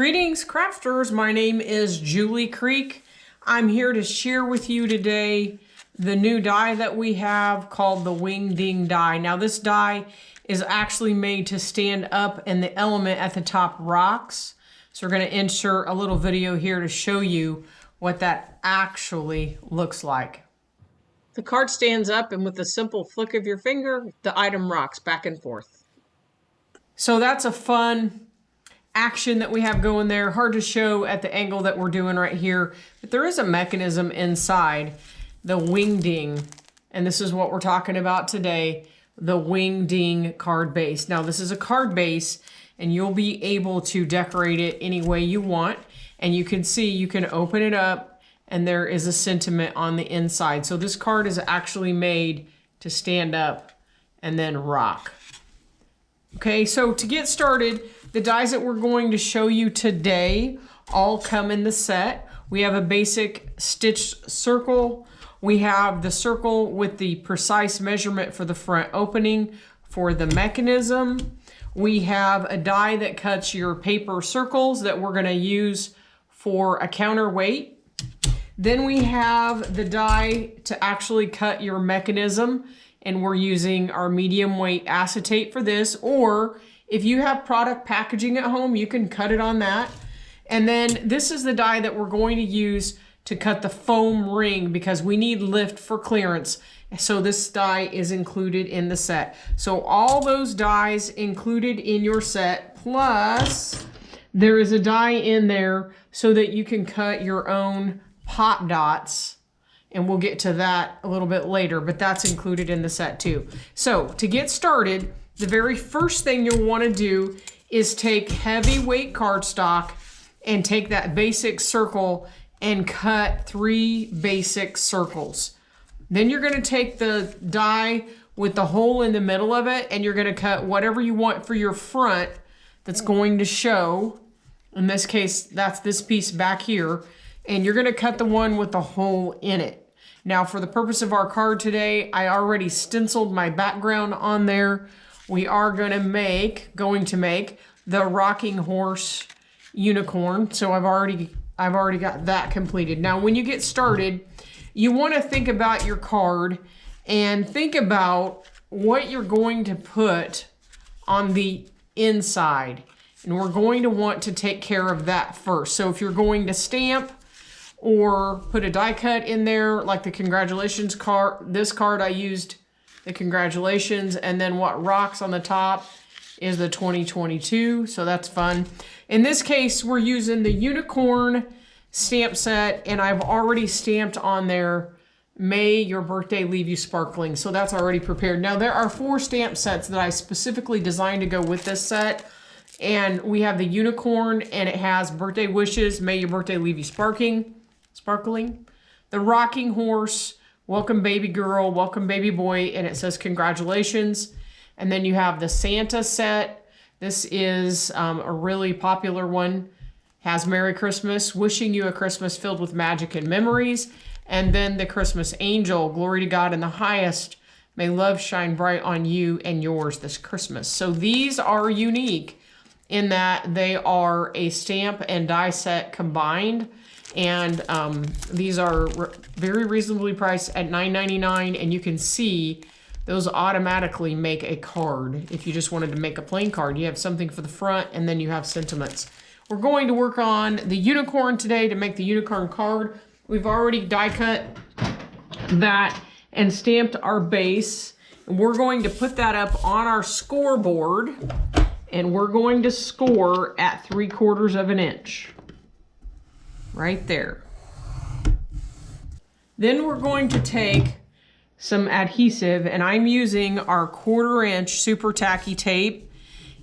Greetings, crafters. My name is Julie Creek. I'm here to share with you today the new die that we have called the Gnome Die. Now this die is actually made to stand up and the element at the top rocks. So we're going to insert a little video here to show you what that actually looks like. The card stands up and with a simple flick of your finger, the item rocks back and forth. So that's a fun action that we have going there. Hard to show at the angle that we're doing right here, but there is a mechanism inside the wingding, and this is what we're talking about today, the wingding card base. Now this is a card base and you'll be able to decorate it any way you want, and you can see you can open it up and there is a sentiment on the inside. So this card is actually made to stand up and then rock. Okay, so to get started, the dies that we're going to show you today all come in the set. We have a basic stitched circle. We have the circle with the precise measurement for the front opening for the mechanism. We have a die that cuts your paper circles that we're going to use for a counterweight. Then we have the die to actually cut your mechanism, and we're using our medium weight acetate for this, or if you have product packaging at home, you can cut it on that. And then this is the die that we're going to use to cut the foam ring because we need lift for clearance. So this die is included in the set. So all those dies included in your set, plus there is a die in there so that you can cut your own pop dots. And we'll get to that a little bit later, but that's included in the set too. So to get started, the very first thing you'll want to do is take heavyweight cardstock and take that basic circle and cut 3 basic circles. Then you're going to take the die with the hole in the middle of it and you're going to cut whatever you want for your front that's going to show. In this case, that's this piece back here. And you're going to cut the one with the hole in it. Now for the purpose of our card today, I already stenciled my background on there. We are going to make the rocking horse unicorn. So I've already got that completed. Now when you get started, you want to think about your card and think about what you're going to put on the inside. And we're going to want to take care of that first. So if you're going to stamp or put a die cut in there, like the congratulations card, this card I used the congratulations, and then what rocks on the top is the 2022, so that's fun. In this case, we're using the unicorn stamp set, and I've already stamped on there, may your birthday leave you sparkling, so that's already prepared. Now there are 4 stamp sets that I specifically designed to go with this set, and we have the unicorn, and it has birthday wishes, may your birthday leave you sparkling, the rocking horse, welcome baby girl, welcome baby boy, and it says congratulations. And then you have the Santa set. This is a really popular one. Has Merry Christmas, wishing you a Christmas filled with magic and memories. And then the Christmas angel, glory to God in the highest. May love shine bright on you and yours this Christmas. So these are unique in that they are a stamp and die set combined. And these are very reasonably priced at $9.99, and you can see those automatically make a card. If you just wanted to make a plain card, you have something for the front and then you have sentiments. We're going to work on the unicorn today to make the unicorn card. We've already die cut that and stamped our base. And we're going to put that up on our scoreboard, and we're going to score at 3/4 of an inch. Right there. Then we're going to take some adhesive, and I'm using our 1/4 inch super tacky tape,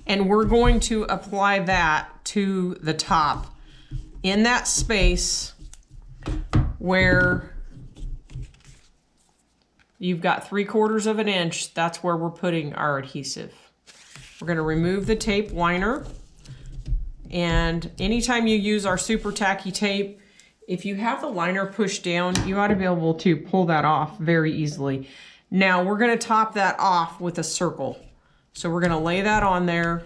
and we're going to apply that to the top in that space where you've got 3/4 of an inch. That's where we're putting our adhesive. We're going to remove the tape liner. And anytime you use our super tacky tape, if you have the liner pushed down, you ought to be able to pull that off very easily. Now we're going to top that off with a circle. So we're going to lay that on there.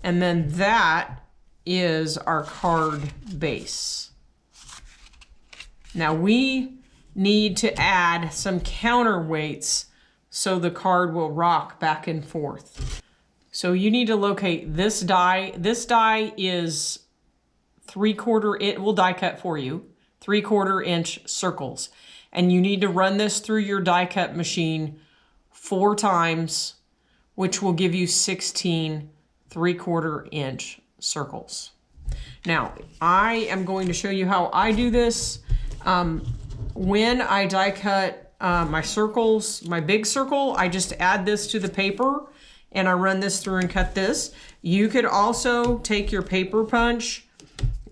And then that is our card base. Now we need to add some counterweights so the card will rock back and forth. So you need to locate this die. This die is 3/4, it will die cut for you, 3/4 inch circles. And you need to run this through your die cut machine 4 times, which will give you 16 3/4 inch circles. Now, I am going to show you how I do this. When I die cut my circles, my big circle, I just add this to the paper and I run this through and cut this. You could also take your paper punch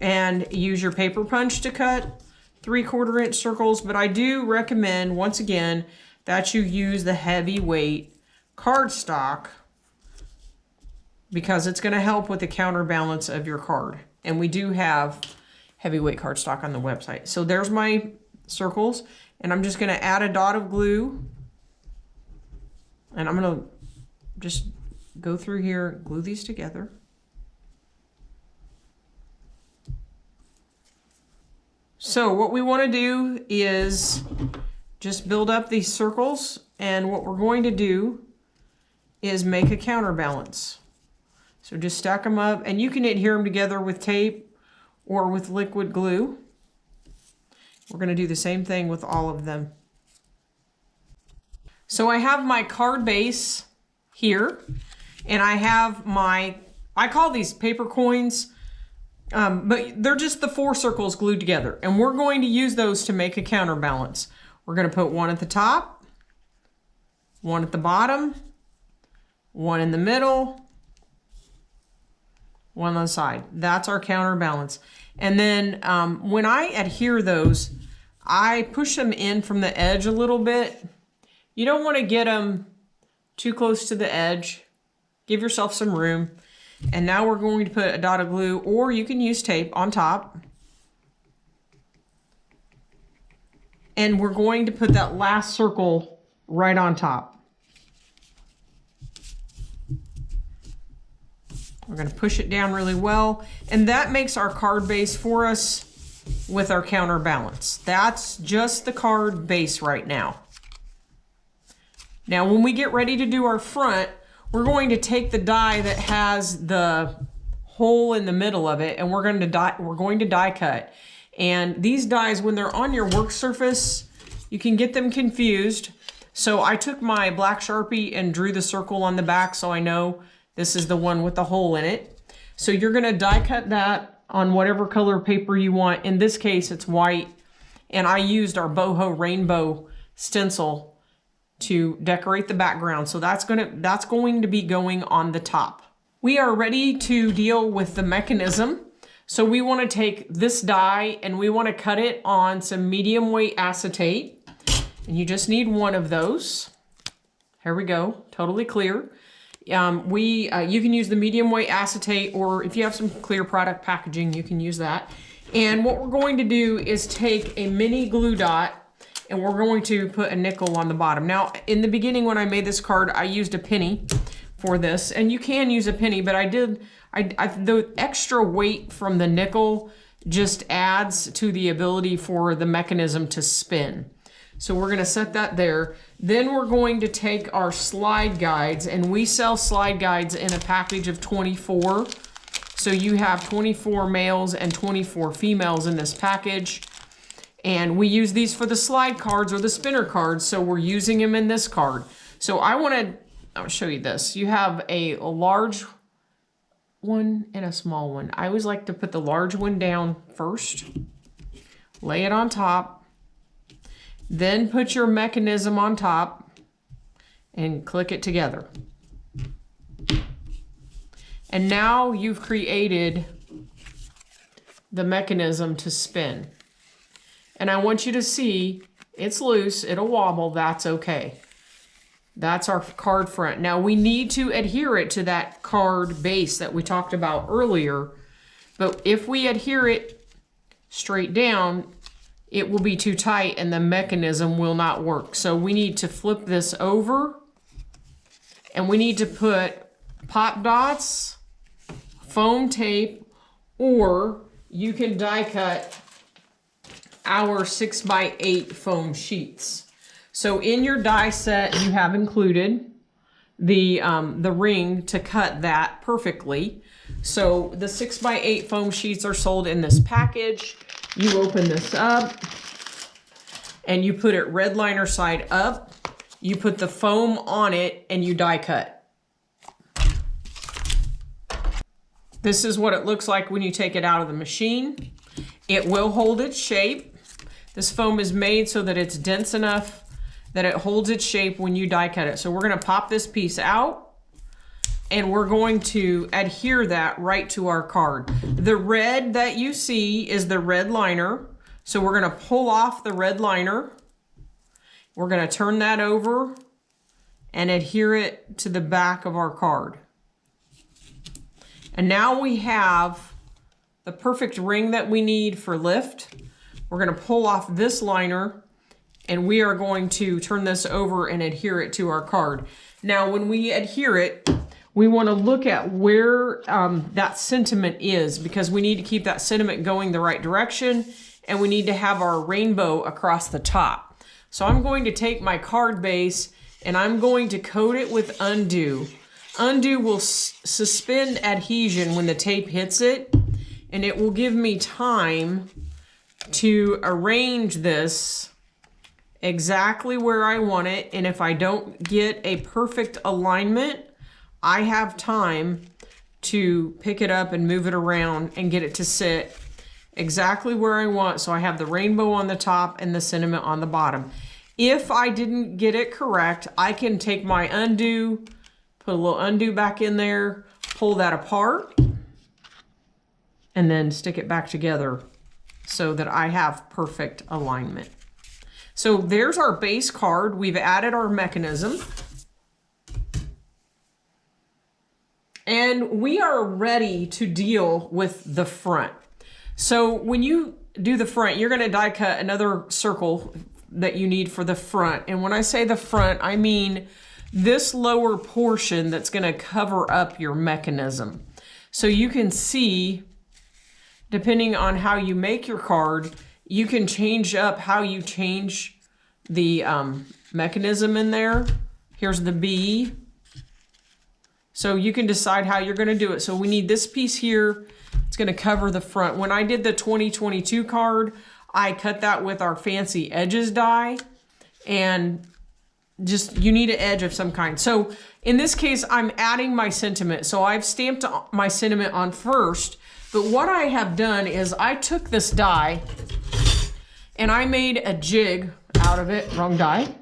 and use your paper punch to cut 3/4 inch circles, but I do recommend, once again, that you use the heavyweight cardstock because it's going to help with the counterbalance of your card. And we do have heavyweight cardstock on the website. So there's my circles, and I'm just going to add a dot of glue, and I'm going to just go through here, glue these together. So what we want to do is just build up these circles, and what we're going to do is make a counterbalance. So just stack them up, and you can adhere them together with tape or with liquid glue. We're going to do the same thing with all of them. So I have my card base here, and I have my, I call these paper coins, but they're just the 4 circles glued together, and we're going to use those to make a counterbalance. We're going to put one at the top, one at the bottom, one in the middle, one on the side. That's our counterbalance. And then when I adhere those, I push them in from the edge a little bit. You don't want to get them too close to the edge. Give yourself some room. And now we're going to put a dot of glue, or you can use tape on top. And we're going to put that last circle right on top. We're going to push it down really well, and that makes our card base for us with our counterbalance. That's just the card base right now. Now, when we get ready to do our front, we're going to take the die that has the hole in the middle of it, and we're going to die cut. And these dies, when they're on your work surface, you can get them confused. So I took my black Sharpie and drew the circle on the back so I know this is the one with the hole in it. So you're going to die cut that on whatever color paper you want. In this case, it's white. And I used our BoHo rainbow stencil to decorate the background. So that's going to be going on the top. We are ready to deal with the mechanism. So we want to take this die and we want to cut it on some medium weight acetate. And you just need one of those. Here we go, totally clear. You can use the medium weight acetate, or if you have some clear product packaging, you can use that. And what we're going to do is take a mini glue dot and we're going to put a nickel on the bottom. Now, in the beginning when I made this card, I used a penny for this, and you can use a penny, but the extra weight from the nickel just adds to the ability for the mechanism to spin. So we're going to set that there. Then we're going to take our slide guides, and we sell slide guides in a package of 24. So you have 24 males and 24 females in this package. And we use these for the slide cards or the spinner cards, so we're using them in this card. So I'll show you this. You have a large one and a small one. I always like to put the large one down first, lay it on top, then put your mechanism on top and click it together. And now you've created the mechanism to spin. And I want you to see it's loose, it'll wobble, that's okay. That's our card front. Now we need to adhere it to that card base that we talked about earlier, but if we adhere it straight down, it will be too tight and the mechanism will not work. So we need to flip this over, and we need to put pop dots foam tape, or you can die cut our 6x8 foam sheets. So in your die set, you have included the ring to cut that perfectly. So the 6x8 foam sheets are sold in this package. You open this up and you put it red liner side up. You put the foam on it and you die cut. This is what it looks like when you take it out of the machine. It will hold its shape. This foam is made so that it's dense enough that it holds its shape when you die cut it. So we're gonna pop this piece out and we're going to adhere that right to our card. The red that you see is the red liner. So we're gonna pull off the red liner. We're gonna turn that over and adhere it to the back of our card. And now we have the perfect ring that we need for lift. We're gonna pull off this liner and we are going to turn this over and adhere it to our card. Now, when we adhere it, we wanna look at where that sentiment is, because we need to keep that sentiment going the right direction, and we need to have our rainbow across the top. So I'm going to take my card base and I'm going to coat it with Undu. Undu will suspend adhesion when the tape hits it, and it will give me time to arrange this exactly where I want it. And if I don't get a perfect alignment, I have time to pick it up and move it around and get it to sit exactly where I want. So I have the rainbow on the top and the sentiment on the bottom. If I didn't get it correct, I can take my Undu, put a little Undu back in there, pull that apart, and then stick it back together so that I have perfect alignment. So there's our base card. We've added our mechanism. And we are ready to deal with the front. So when you do the front, you're gonna die cut another circle that you need for the front. And when I say the front, I mean this lower portion that's gonna cover up your mechanism. So you can see, depending on how you make your card, you can change up how you change the mechanism in there. Here's the B. So you can decide how you're gonna do it. So we need this piece here. It's gonna cover the front. When I did the 2022 card, I cut that with our fancy edges die, and just, you need an edge of some kind. So in this case, I'm adding my sentiment. So I've stamped my sentiment on first, but what I have done is I took this die and I made a jig out of it, wrong die.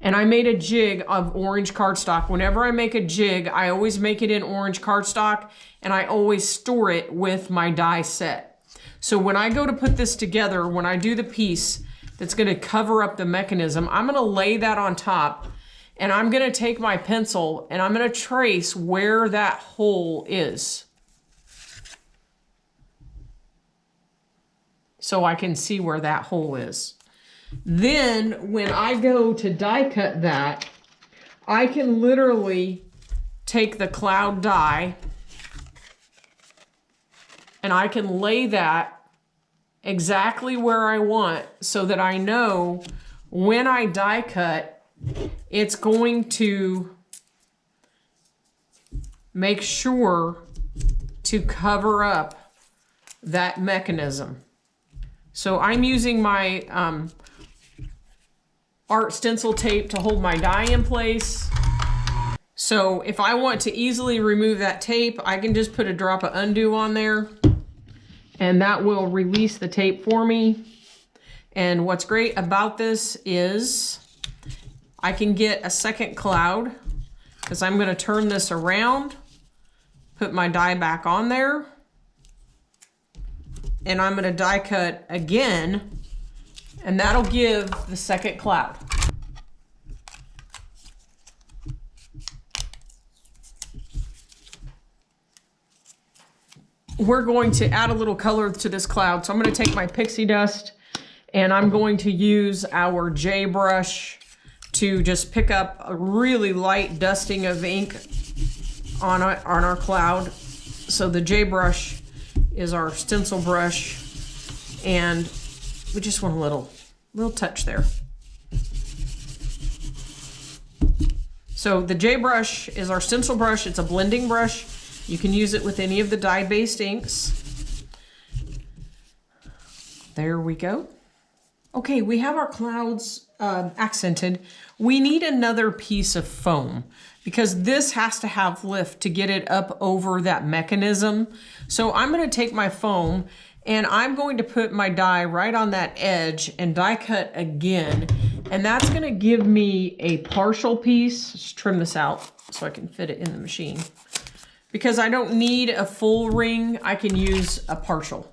And I made a jig of orange cardstock. Whenever I make a jig, I always make it in orange cardstock, and I always store it with my die set. So when I go to put this together, when I do the piece that's gonna cover up the mechanism, I'm gonna lay that on top, and I'm gonna take my pencil and I'm gonna trace where that hole is, so I can see where that hole is. Then when I go to die cut that, I can literally take the cloud die and I can lay that exactly where I want, so that I know when I die cut, it's going to make sure to cover up that mechanism. So I'm using my art stencil tape to hold my die in place. So if I want to easily remove that tape, I can just put a drop of Undu on there, and that will release the tape for me. And what's great about this is I can get a second cloud, because I'm going to turn this around, put my die back on there, and I'm going to die cut again, and that'll give the second cloud. We're going to add a little color to this cloud. So I'm going to take my Pixie Dust and I'm going to use our J brush to just pick up a really light dusting of ink on our cloud. So the J brush is our stencil brush, and we just want a little touch there. So the J brush is our stencil brush. It's a blending brush. You can use it with any of the dye-based inks. There we go. Okay, we have our clouds accented. We need another piece of foam because this has to have lift to get it up over that mechanism. So I'm going to take my foam and I'm going to put my die right on that edge and die cut again. And that's going to give me a partial piece. Let's trim this out so I can fit it in the machine. Because I don't need a full ring, I can use a partial.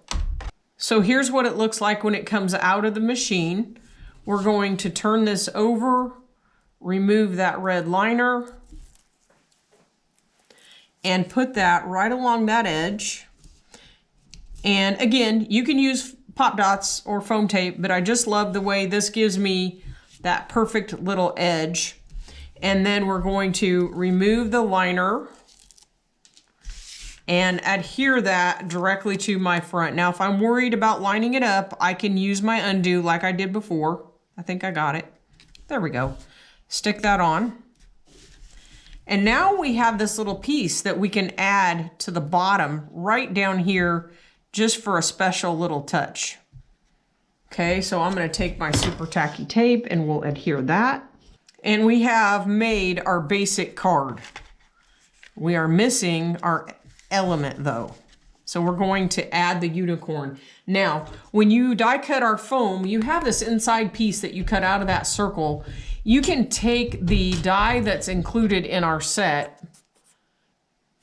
So here's what it looks like when it comes out of the machine. We're going to turn this over, remove that red liner, and put that right along that edge. And again, you can use pop dots or foam tape, but I just love the way this gives me that perfect little edge. And then we're going to remove the liner and adhere that directly to my front. Now, if I'm worried about lining it up, I can use my undo like I did before. I think I got it. There we go. Stick that on. And now we have this little piece that we can add to the bottom right down here just for a special little touch. Okay, so I'm going to take my super tacky tape and we'll adhere that. And we have made our basic card. We are missing our element though. So we're going to add the unicorn. Now, when you die cut our foam, you have this inside piece that you cut out of that circle. You can take the die that's included in our set.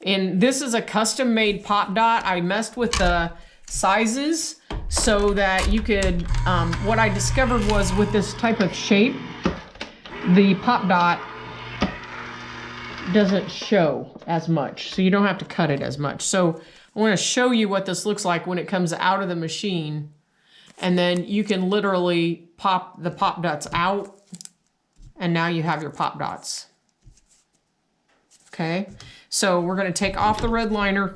And this is a custom made pop dot. I messed with the sizes so that you could, what I discovered was with this type of shape, the pop dot doesn't show as much. So you don't have to cut it as much. So I want to show you what this looks like when it comes out of the machine. And then you can literally pop the pop dots out. And now you have your pop dots. Okay, so we're going to take off the red liner.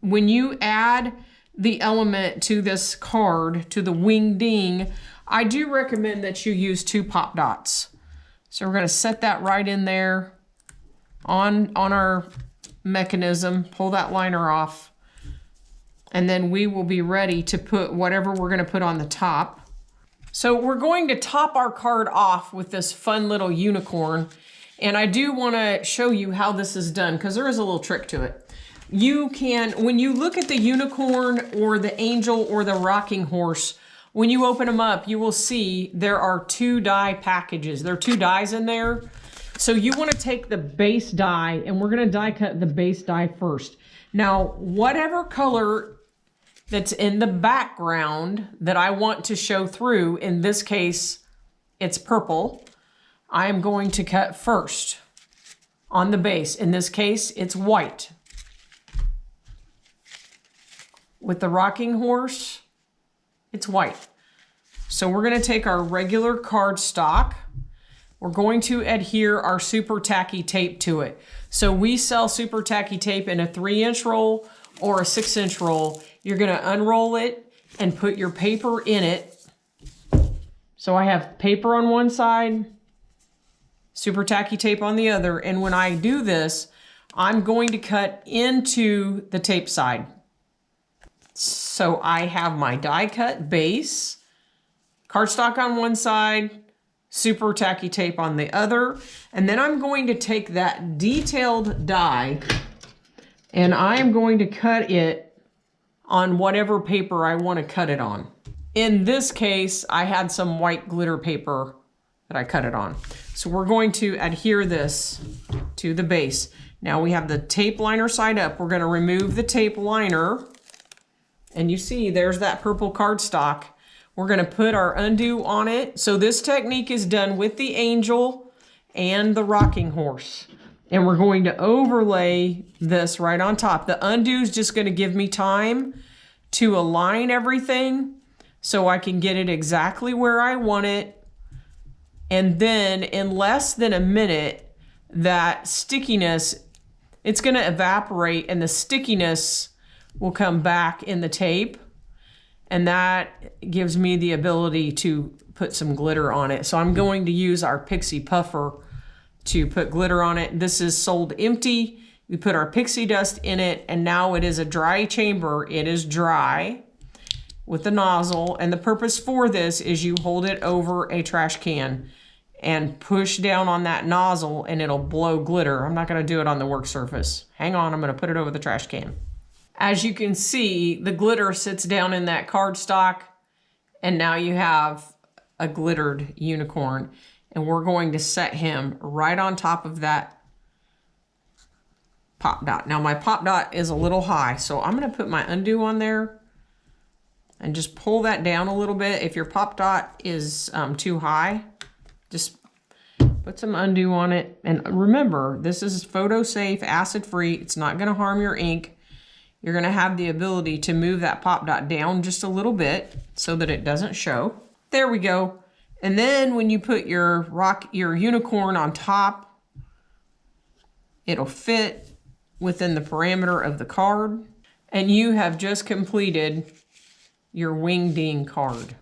When you add the element to this card, to the wing ding, I do recommend that you use 2 pop dots. So we're going to set that right in there on our mechanism, pull that liner off, and then we will be ready to put whatever we're going to put on the top. So we're going to top our card off with this fun little unicorn. And I do want to show you how this is done because there is a little trick to it. You can, when you look at the unicorn or the angel or the rocking horse, when you open them up, you will see there are 2 die packages. There are 2 dies in there. So you want to take the base die and we're going to die cut the base die first. Now, whatever color that's in the background that I want to show through, in this case, it's purple, I am going to cut first on the base. In this case, it's white. With the rocking horse, it's white. So we're going to take our regular cardstock. We're going to adhere our super tacky tape to it. So we sell super tacky tape in a 3-inch roll or a 6-inch roll. You're going to unroll it and put your paper in it. So I have paper on one side, super tacky tape on the other. And when I do this, I'm going to cut into the tape side. So I have my die cut base, cardstock on one side, super tacky tape on the other. And then I'm going to take that detailed die and I'm going to cut it on whatever paper I want to cut it on. In this case, I had some white glitter paper that I cut it on. So we're going to adhere this to the base. Now we have the tape liner side up. We're going to remove the tape liner. And you see there's that purple cardstock. We're going to put our undo on it. So this technique is done with the angel and the rocking horse. And we're going to overlay this right on top. The undo is just going to give me time to align everything so I can get it exactly where I want it. And then in less than a minute, that stickiness, it's going to evaporate and the stickiness will come back in the tape, and that gives me the ability to put some glitter on it. So I'm going to use our Pixie Puffer to put glitter on it. This is sold empty. We put our Pixie Dust in it, and now it is a dry chamber. It is dry with the nozzle, and the purpose for this is you hold it over a trash can and push down on that nozzle and it'll blow glitter. I'm not gonna do it on the work surface. Hang on, I'm gonna put it over the trash can. As you can see, the glitter sits down in that cardstock, and now you have a glittered unicorn, and we're going to set him right on top of that pop dot. Now my pop dot is a little high, so I'm gonna put my Undu on there and just pull that down a little bit. If your pop dot is too high, just put some Undu on it. And remember, this is photo safe, acid free. It's not gonna harm your ink. You're gonna have the ability to move that pop dot down just a little bit so that it doesn't show. There we go. And then when you put your unicorn on top, it'll fit within the parameter of the card. And you have just completed your Wing Ding card.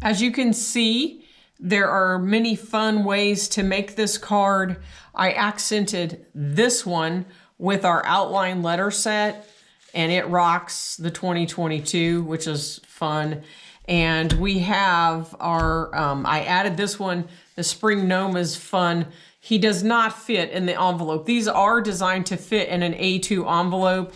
As you can see, there are many fun ways to make this card. I accented this one with our outline letter set, and it rocks the 2022, which is fun. And we have our, I added this one, the Spring Gnome is fun. He does not fit in the envelope. These are designed to fit in an A2 envelope.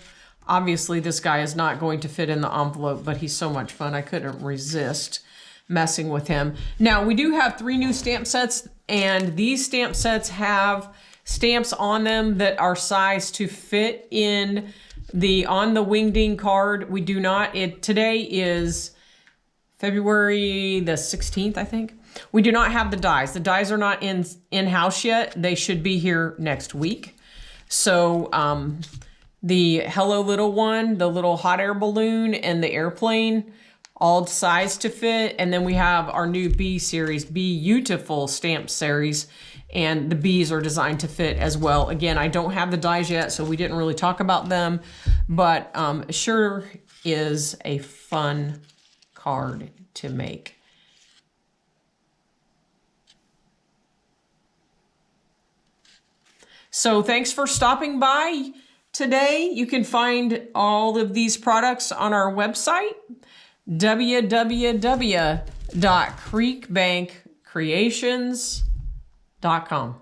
Obviously, this guy is not going to fit in the envelope, but he's so much fun. I couldn't resist messing with him. Now, we do have 3 new stamp sets, and these stamp sets have stamps on them that are sized to fit in on the Wing Ding card. We do not, today is February the 16th, I think. We do not have the dies. The dies are not in-house yet. They should be here next week. So the Hello Little one, the little hot air balloon, and the airplane, all sized to fit. And then we have our new Bee series, Beautiful stamp series, and the bees are designed to fit as well. Again, I don't have the dies yet, so we didn't really talk about them, but sure is a fun card to make. So thanks for stopping by today. You can find all of these products on our website, www.creekbankcreations.com.